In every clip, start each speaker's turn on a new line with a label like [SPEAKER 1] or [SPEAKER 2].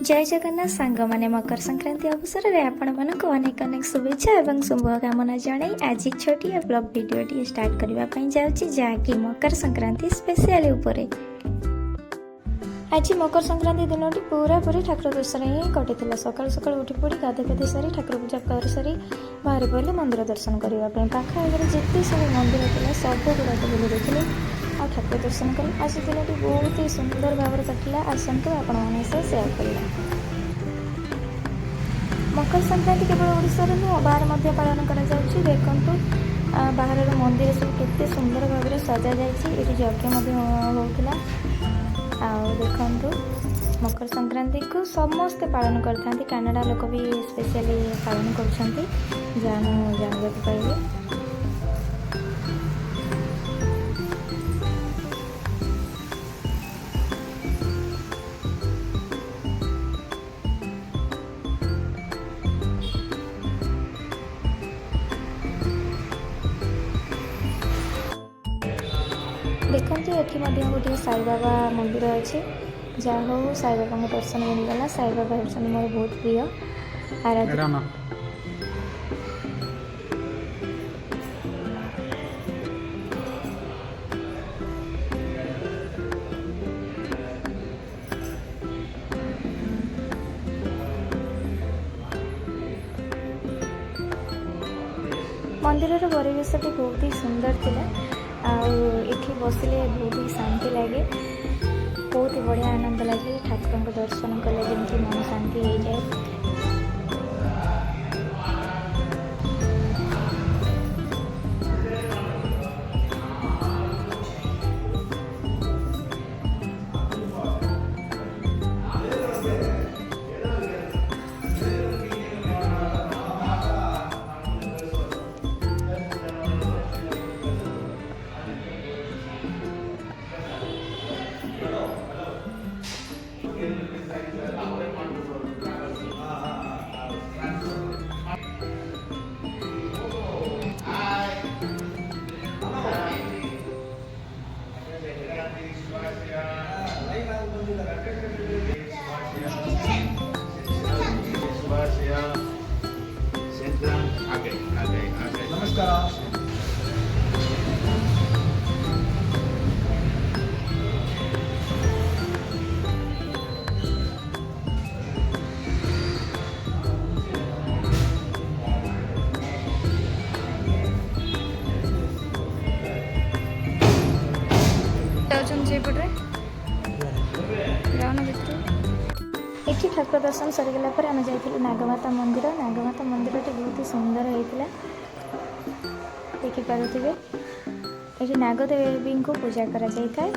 [SPEAKER 1] जय जगन्नाथ सांग माने मकर संक्रांति अवसर में आपण मानक अनेक अनेक शुभेच्छा एवं शुभकामना जणाई आज छोटिया ब्लॉग वीडियो स्टार्ट करने जाऊँगी जहाँकि मकर संक्रांति स्पेशल उपरे। आज मकर संक्रांति दिन पूरा पूरी ठाकुर दर्शन ही कटी सकाल सकाल उठी पड़ी गाधे गाधे सारी ठाकुर पूजा कर सारी बाहर पड़े मंदिर दर्शन करने पाख आगे जिते सब मंदिर था सब गुड़ाक बुले देखिए आ ठाकुर दर्शन कले आज दिन बहुत ही सुंदर भाव कटिला। आसतु आपण मैंने सेयार करवा। मकर संक्रांति केवल ओडिशा नुह बाहर पालन कर देखु बाहर मंदिर सब केते सुंदर भाव में सजा जाइए यज्ञ होता देखु मकर संक्रांति को समस्ते पालन करते कनाडा लोक भी स्पेशली पालन कर जानवा पाइबे। देखते ये गोटे साई बाबा मंदिर अच्छे जहाँ हो साई बाबा दर्शन मिलगला। साई बाबा होती मोर बहुत प्रिय आराधना। मंदिर परिवेश बहुत ही सुंदर थिला आठी बसिले बहुत ही शांति लगे बहुत ही बढ़िया आनंद लगे ठाकुर को दर्शन कले जमी मन शांति हो जाए।
[SPEAKER 2] नमस्कार।
[SPEAKER 1] ये ठाकुर दर्शन सरीगला आम जाइलु नागमाता मंदिर। नागमाता मंदिर बहुत ही सुंदर होता देखिपे ये नागदेवी को पूजा करा जाए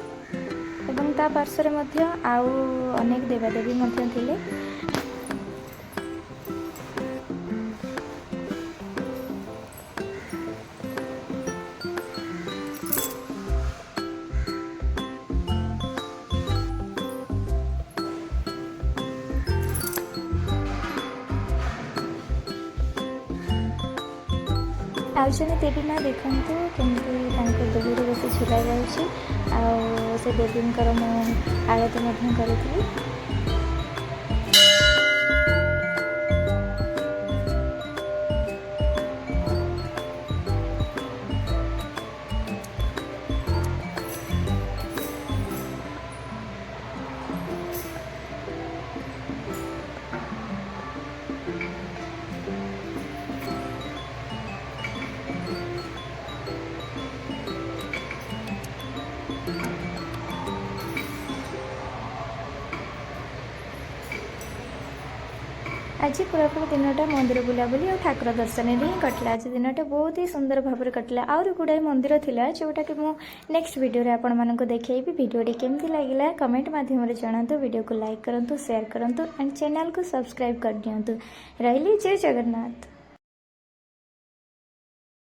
[SPEAKER 1] एवं ता पार्श्व में आउ अनेक देवादेवी थे। आउजने देवी माँ देखु केमती देवी बस छिड़ा जा देवी आरती करी। आज पूरापूरी दिनटा मंदिर बुलाबुली और ठाकुर दर्शन ही कटला। आज दिनटा बहुत ही सुंदर भाव में कटला। आउरी गुड़ाए मंदिर थिला जोटा कि मु नेक्स्ट वीडियो रे आपण मानक देखैबी। वीडियोटी केमती लागिला कमेंट माध्यम रे जणातु। वीडियो को लाइक करंतु शेयर करंतु एंड चैनल को सब्सक्राइब कर दियंतु। रहिली जय जगन्नाथ।